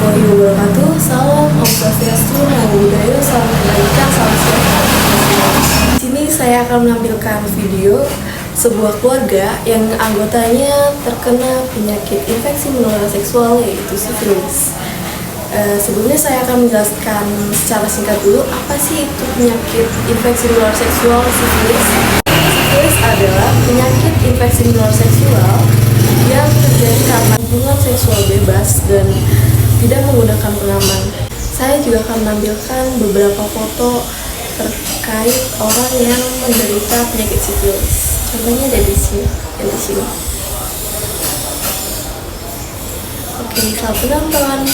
warahmatullahi wabarakatuh. Salam Om Swastiastu, Namo Buddhaya, salam kebaikan, salam sejahtera. Di sini saya akan menampilkan video sebuah keluarga yang anggotanya terkena penyakit infeksi menular seksual, yaitu sifilis. Sebelumnya saya akan menjelaskan secara singkat dulu apa sih itu penyakit infeksi menular seksual sifilis. Sifilis adalah penyakit infeksi menular seksual yang terjadi karena hubungan seksual bebas dan tidak menggunakan pengaman. Saya juga akan menampilkan beberapa foto terkait orang yang menderita penyakit sifilis. Contohnya ada di sini. Oke, selamat menonton.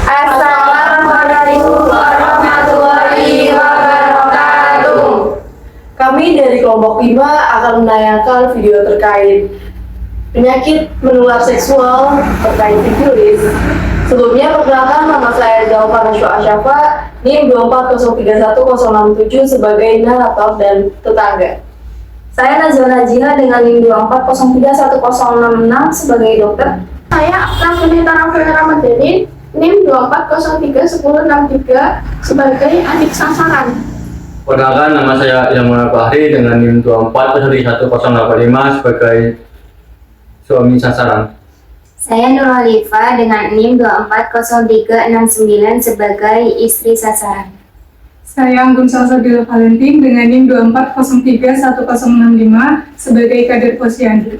Assalamualaikum warahmatullahi wabarakatuh. Kami dari kelompok 5 akan menayangkan video terkait penyakit menular seksual terkait sifilis. Sebelumnya perkenalkan, nama saya Zalfa Nashwa Asyafa, NIM 240311067 sebagai narator dan tetangga. Saya Nazwa Najiha dengan NIM 240311066 sebagai dokter. Saya Raffinita Ramadhani, NIM 240311063 sebagai adik sasaran. Perkenalkan, nama saya Ilmuwan Fahri dengan NIM 2401085 sebagai suami sasaran. Saya Nur Halifa dengan NIM 2403969 sebagai istri sasaran. Saya Anggun Salsabila Valentin dengan NIM 240311065 sebagai kader posyandu.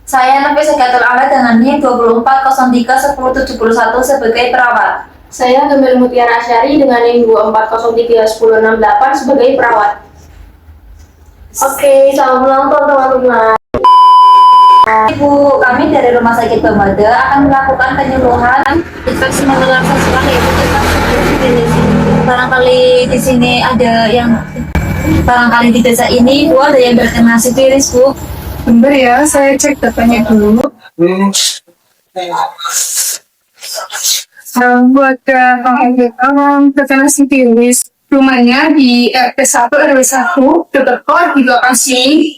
Saya Nafis Sekatul Ala dengan NIM 240311071 sebagai perawat. Saya Gemil Mutiara Asyari dengan NIM 240310668 sebagai perawat. Oke, selamat menonton teman-teman. Ibu, kami dari Rumah Sakit Bamada akan melakukan penyuluhan infeksi menular seksual yaitu tentang sifilis. Barangkali di sini ada yang di desa ini Bu ada yang terkena sifilis, Bu. Bentar ya, saya cek datanya dulu. Buat orang terkena sifilis, rumahnya di RT 1 RW 1 dekat kor di lokasi.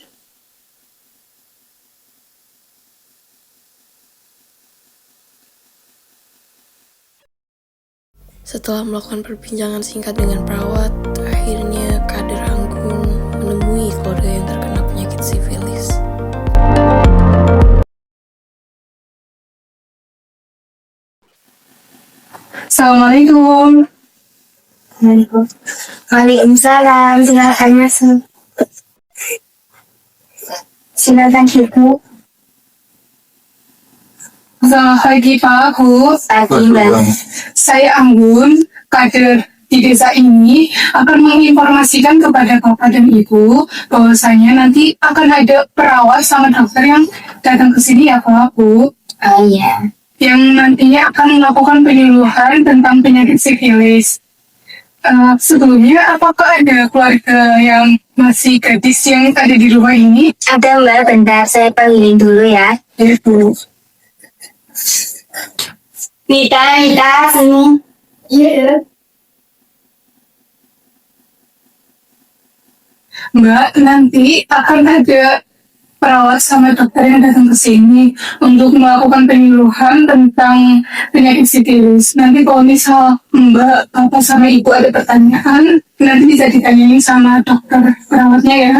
Setelah melakukan perbincangan singkat dengan perawat, akhirnya Kader Anggun menemui keluarga yang terkena penyakit sifilis. Assalamualaikum. Waalaikumsalam. Silakan masuk. Silakan Ibu. Selamat pagi Pak, Bu. Pagi Mbak. Saya Anggun, kader di desa ini akan menginformasikan kepada Bapak dan Ibu bahwasanya nanti akan ada perawat sama dokter yang datang ke sini ya Pak, Bu. Oh iya. Yang nantinya akan melakukan penyuluhan tentang penyakit sifilis. Sebelumnya, apakah ada keluarga yang masih gadis yang ada di rumah ini? Ada Mbak, bentar saya panggilin dulu ya. Ya, Bu. Nita, sini. Iya. Mbak, nanti akan ada perawat sama dokter yang datang ke sini untuk melakukan penyuluhan tentang penyakit sifilis. Nanti kalau misal Mbak, Bapak sama Ibu ada pertanyaan, nanti bisa ditanyain sama dokter perawatnya ya.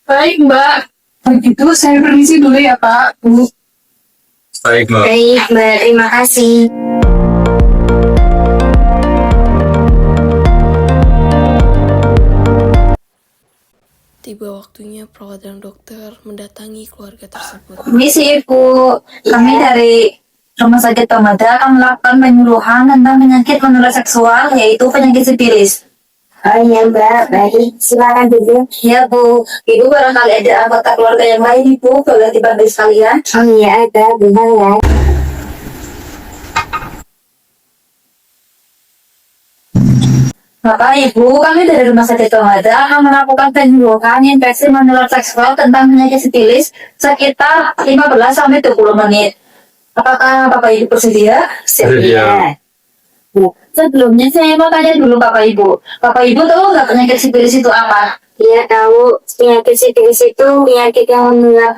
Baik Mbak. Begitu saya permisi dulu ya Pak, Bu. Baik, Mbak. Baik Mbak, terima kasih. Tiba waktunya perawat dan dokter mendatangi keluarga tersebut. Misi Ibu, kami dari Rumah Sakit Bamada akan melakukan penyuluhan tentang penyakit menular seksual yaitu penyakit sifilis. Oh iya Mbak, baik. Silakan dulu. Ya Bu, Ibu barangkali ada anggota keluarga yang lain Ibu, boleh dibantu sekalian. Oh iya ada, benar ya. Bapak Ibu, kami dari Rumah Sakit Bamada akan melakukan penyuluhan infeksi menular seksual tentang penyakit sifilis sekitar 15-20 menit. Apakah Bapak Ibu bersedia? Bersedia. Sebelumnya saya mau tanya dulu Bapak Ibu. Bapak Ibu tahu nggak penyakit sifilis itu apa? Iya tahu, penyakit sifilis itu penyakit yang menular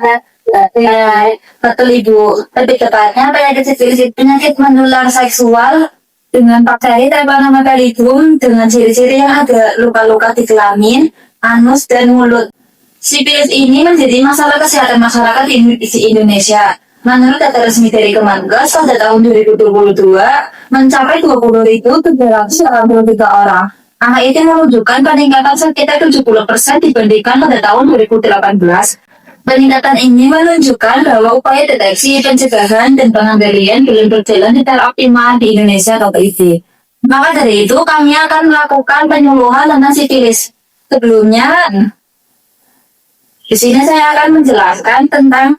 Betul Ibu. Lebih tepatnya penyakit sifilis itu penyakit menular seksual dengan bakteri Treponema dengan ciri-ciri yang ada luka-luka di kelamin, anus, dan mulut. Sifilis ini menjadi masalah kesehatan masyarakat di Indonesia. Menurut data resmi dari Kemenkes pada tahun 2022 mencapai 20.383 orang. Angka itu menunjukkan peningkatan sekitar 70% dibandingkan pada tahun 2018. Peningkatan ini menunjukkan bahwa upaya deteksi, pencegahan, dan pengendalian belum berjalan secara optimal di Indonesia atau PIB. Maka dari itu, kami akan melakukan penyuluhan tentang sifilis. Sebelumnya, di sini saya akan menjelaskan tentang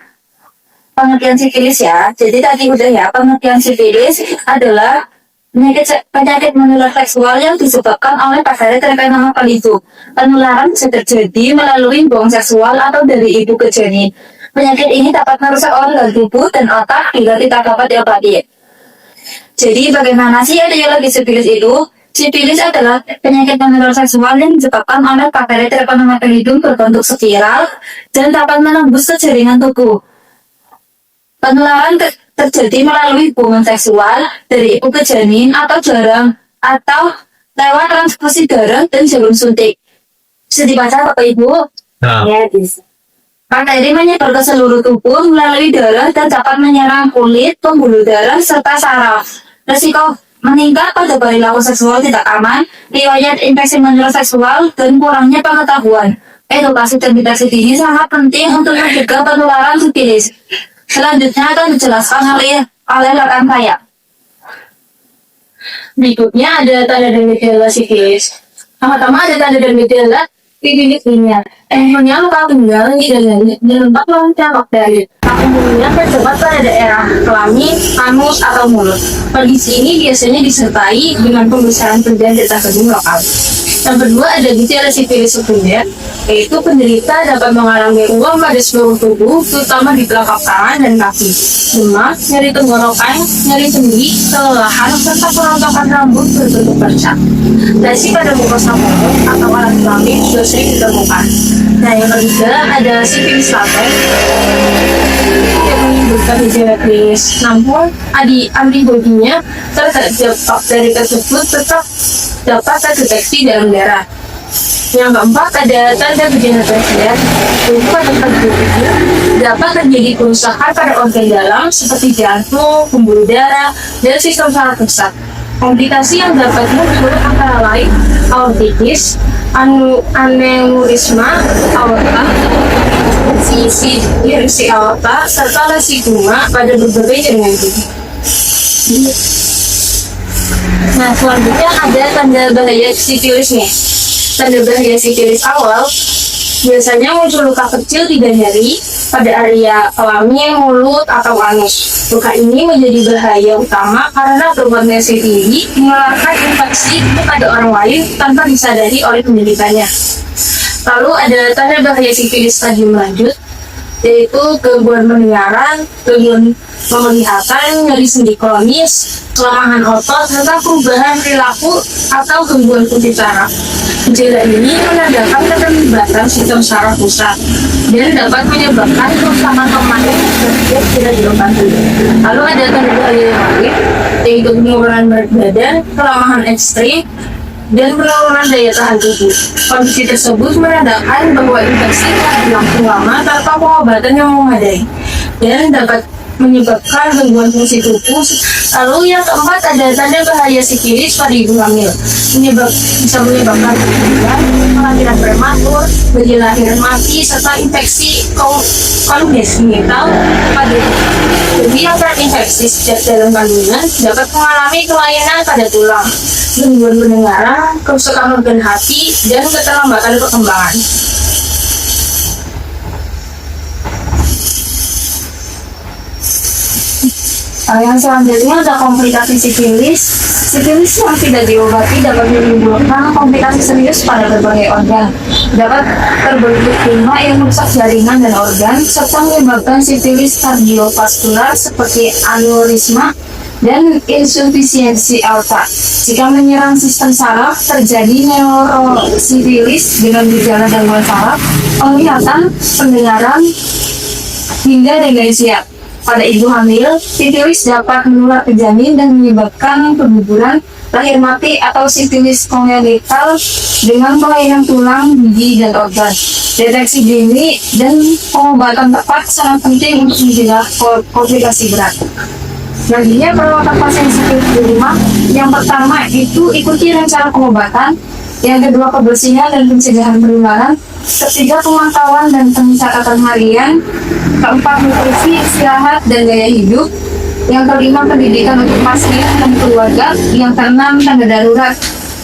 pengertian sifilis ya. Jadi tadi udah ya, pengertian sifilis adalah penyakit menular seksual yang disebabkan oleh bakteri Treponema pallidum. Penularan bisa terjadi melalui hubungan seksual atau dari ibu ke janin. Penyakit ini dapat merusak organ tubuh dan otak bila tidak dapat diobati. Jadi bagaimana sih etiologi sifilis itu? Sifilis adalah penyakit menular seksual yang disebabkan oleh bakteri Treponema pallidum berbentuk spiral dan dapat menembus ke jaringan tubuh. Penularan terjadi melalui hubungan seksual dari ibu ke janin atau lewat transfusi darah dan jarum suntik. Bisa dibaca Bapak Ibu? Nah, Ya, bisa. Bakteri menyebar ke seluruh tubuh melalui darah dan dapat menyerang kulit, pembuluh darah, serta saraf. Resiko meningkat pada perilaku seksual tidak aman, riwayat infeksi menular seksual, dan kurangnya pengetahuan. Edukasi dan deteksi dini sangat penting untuk mencegah penularan sifilis. Selanjutnya akan dijelaskan oleh rekan saya. Berikutnya ada tanda dan gejala sifilis. Pertama ada tanda dan gejala kliniknya. Umumnya luka tunggal di tempat loncat bakteri. Umumnya terdapat pada daerah kelamin, anus, atau mulut. Kondisi ini biasanya disertai dengan pembesaran perdan getah kejang lokal. Yang kedua ada gejala sifilis sekunder, yaitu penderita dapat mengalami ruam pada seluruh tubuh, terutama di telapak tangan dan kaki, demam, nyeri tenggorokan, nyeri sendi, kelelahan, serta kerontokan rambut berbentuk bercak. Lesi pada mukosa mulut atau alat kelamin juga sering ditemukan. Nah, yang ketiga ada sifilis laten, yang menimbulkan gejala klinis, namun antibodinya terhadap bakteri tersebut tetap dapat terdeteksi dalam darah. Yang keempat ada tanda gejala tersier, yaitu pada tubuh dapat terjadi kerusakan pada organ dalam seperti jantung, pembuluh darah, dan sistem saraf pusat. Komplikasi yang dapat muncul antara lain aortitis, aneurisma aorta, irisi aorta, serta lesi guma pada berbagai jaringan tubuh. Nah, selanjutnya ada tanda bahaya sifilis nih. Tanda bahaya sifilis awal biasanya muncul luka kecil di nyeri pada area kelamin, mulut, atau anus. Luka ini menjadi bahaya utama karena berpotensi tinggi menularkan infeksi kepada orang lain tanpa disadari oleh penderitanya. Lalu ada tanda bahaya sifilis stadium lanjut, yaitu gangguan pendengaran, gangguan penglihatan, nyeri sendi kronis, kelemahan otot, serta perubahan perilaku atau gangguan fungsi saraf. Gejala ini menandakan keterlibatan sistem saraf pusat dan dapat menyebabkan kerusakan pemain yang tidak diobati. Lalu ada tanda bahaya yang lain, yaitu penurunan berat badan, kelemahan ekstrim, dan penurunan daya tahan tubuh. Kondisi tersebut menandakan bahwa infeksi telah berlangsung lama tanpa pengobatan yang memadai dan dapat menyebabkan gangguan fungsi tubuh. Lalu yang keempat ada tanda bahaya sifilis pada ibu hamil, bisa menyebabkan kelahiran prematur, bayi lahir mati, serta infeksi kongenital pada ibu. Jadi yang terinfeksi sejak dalam kandungan dapat mengalami kelainan pada tulang, gangguan pendengaran, kerusakan organ hati, dan keterlambatan perkembangan. Yang selanjutnya ada komplikasi sifilis. Sifilis yang tidak diobati dapat menimbulkan komplikasi serius pada berbagai organ. Dapat terbentuk tumor yang merusak jaringan dan organ, serta menyebabkan sifilis kardiovaskular seperti aneurisma dan insufisiensi aorta. Jika menyerang sistem saraf, terjadi neurosifilis dengan gejala gangguan saraf, penglihatan, pendengaran, hingga demensia. Pada ibu hamil, sifilis dapat menular ke janin dan menyebabkan keguguran, lahir mati atau sifilis kongenital dengan kelainan tulang, gigi, dan organ. Deteksi dini dan pengobatan tepat sangat penting untuk mencegah komplikasi berat. Selanjutnya, perawatan pasien sifilis di rumah. Yang pertama itu ikuti rencana pengobatan. Yang kedua, kebersihan dan pencegahan penularan. Ketiga, pemantauan dan pencatatan harian. Keempat, nutrisi, istirahat, dan gaya hidup. Yang kelima, pendidikan untuk pasien dan keluarga. Yang keenam, tanda darurat,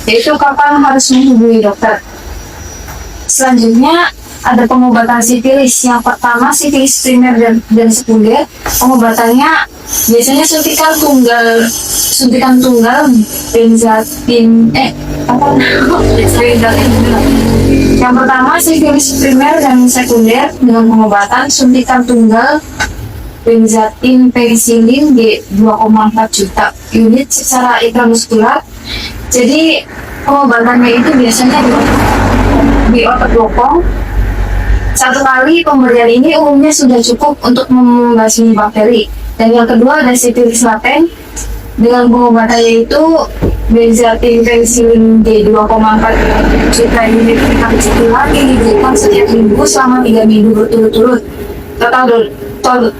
yaitu kapan harus menghubungi dokter. Selanjutnya, ada pengobatan sifilis. Yang pertama, sifilis primer dan sekunder. Pengobatannya biasanya suntikan tunggal benzatin Yang pertama, sifilis primer dan sekunder dengan pengobatan suntikan tunggal benzatin penisilin di 2,4 juta unit secara intramuskular. Jadi pengobatannya itu biasanya di otot bokong. Satu kali pemberian ini umumnya sudah cukup untuk membasmi bakteri. Dan yang kedua ada sifilis laten dengan pengobatannya itu benzatin penisilin D 2,4 juta unit lagi diberikan setiap minggu selama 3 minggu berturut-turut.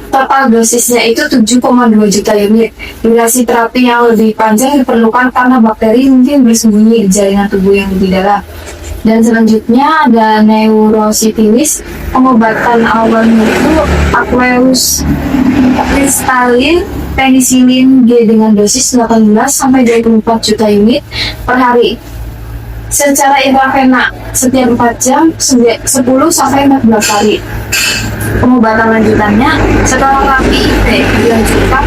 Total dosisnya itu 7,2 juta unit. Durasi terapi yang lebih panjang diperlukan karena bakteri mungkin bersembunyi di jaringan tubuh yang lebih dalam. Dan selanjutnya ada neurosifilis. Pengobatan awalnya itu aqueous kristalin penisilin G dengan dosis 18 sampai 24 juta unit per hari secara intravena setiap 4 jam 10 sampai 14 hari. Pengobatan lanjutannya setelah terapi IP dilanjutkan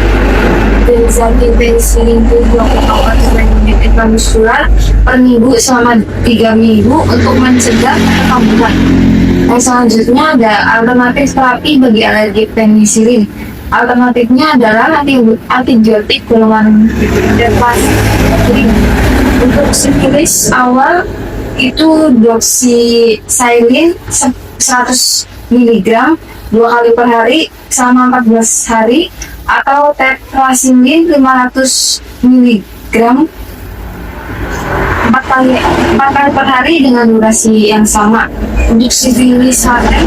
benzatin penisilin G 2,4 unit intramuskular per minggu selama 3 minggu untuk mencegah kekambuhan. Dan selanjutnya ada alternatif terapi bagi alergi penisilin. Alternatifnya adalah antibiotik golongan deflazacin. Untuk sifilis awal itu doxycycline 100 mg 2 kali per hari selama 14 hari atau tetracycline 500 mg 4 kali per hari dengan durasi yang sama. Untuk sifilis laten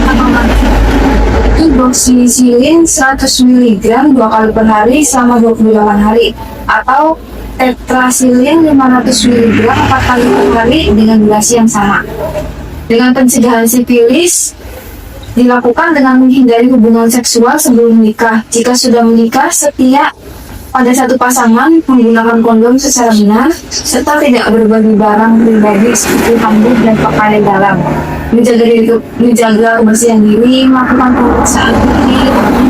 itu doxycycline 100 mg 2 kali per hari selama 28 hari atau tetracycline 500 mg 4 kali per hari dengan durasi yang sama. Dengan pencegahan sifilis dilakukan dengan menghindari hubungan seksual sebelum menikah. Jika sudah menikah, setia pada satu pasangan, menggunakan kondom secara benar, serta tidak berbagi barang pribadi seperti rambut dan pakaian dalam. Menjaga kebersihan diri, melakukan pemeriksaan diri,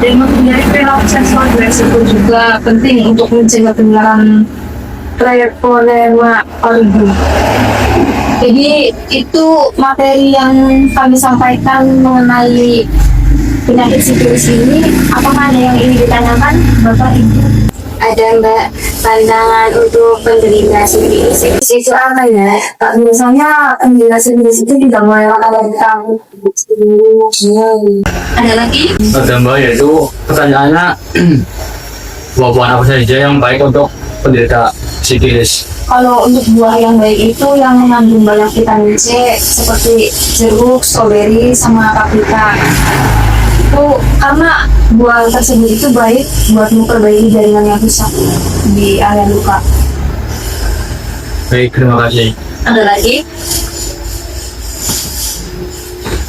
dan menghindari perilaku seksual beresiko juga penting untuk mencegah penularan treponema pallidum. Jadi itu materi yang kami sampaikan mengenai penyakit sifilis ini. Apakah ada yang ingin ditanyakan, Bapak Ibu? Ada Mbak, pandangan untuk penderita sifilis itu apa ya? Misalnya penderita sifilis itu tidak melewatkan tentang Ada lagi? Ada Mbak, yaitu pertanyaannya buah-buahan apa saja yang baik untuk penderita sifilis? Kalau untuk buah yang baik itu yang mengandung banyak vitamin C seperti jeruk, stroberi, sama paprika. Itu karena buah tersebut itu baik buat memperbaiki jaringan yang rusak di area luka. Baik, terima kasih. Ada lagi?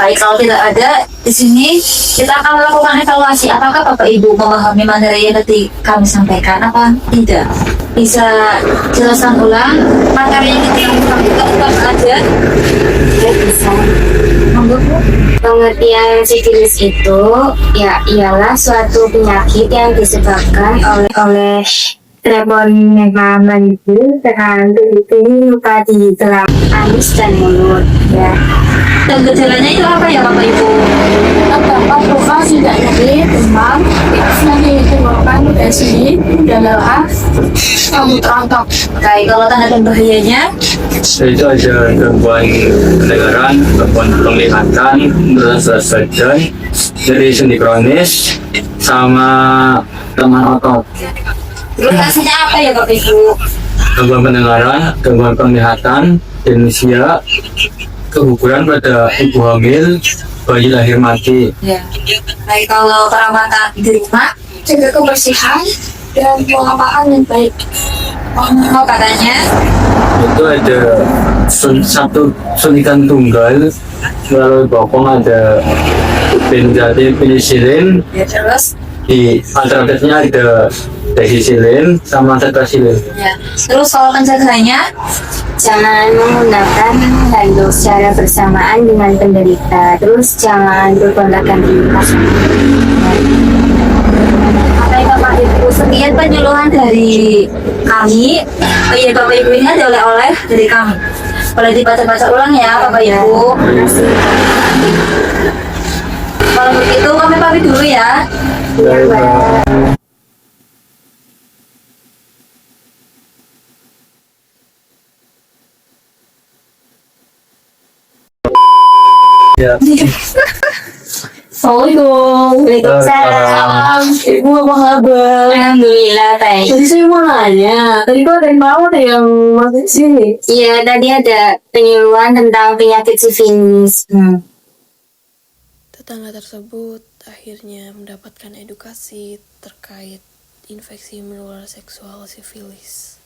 Baik, kalau tidak ada di sini kita akan melakukan evaluasi. Apakah Bapak Ibu memahami materi yang tadi kami sampaikan? Apa tidak? Bisa jelaskan ulang materi yang kita lakukan aja? ya bisa. Menurut Pengertian sifilis itu ya ialah suatu penyakit yang disebabkan oleh Travelingnya aman itu terhantu itu luka di tulang anus dan mulut ya. Dan gejalanya itu apa ya Bapak Ibu? Terdapat luka tidak nyeri, demam, nanti ditemukan USG, udara, rambut rontok. Baik, kalau tanda dan bahayanya Itu ada gangguan pendengaran, gangguan penglihatan, rasa badan, nyeri sendi kronis, sama lemah otot. terus hasilnya apa ya Bapak Ibu? Gangguan pendengaran, gangguan penglihatan, demensia, keguguran pada ibu hamil, bayi lahir mati. Ya. Baik, kalau perawatan di rumah Jaga kebersihan dan pola makan yang baik. oh katanya Itu ada satu suntikan tunggal melalui bokong, ada benzatil penisilin, ya terus di alternatifnya ada dexicillin sama tetrasilin. ya terus kalau penjagaannya Jangan menggunakan handuk secara bersamaan dengan penderita. Terus jangan berkontak ganti. Baik Bapak Ibu, sekian penyuluhan dari kami. Oh iya Bapak Ibu, ini ada oleh-oleh dari kami. Boleh dibaca-baca ulang ya Bapak Ibu. Kalau begitu kami pamit dulu ya. Ya. Assalamualaikum. Waalaikumsalam. Ibu apa kabar? Alhamdulillah baik. Tadi saya mau nanya, tadi kok ada yang bawa ada yang masuk sini? Iya, tadi ada penyuluhan tentang penyakit sifilis. Tetangga tersebut akhirnya mendapatkan edukasi terkait infeksi menular seksual sifilis.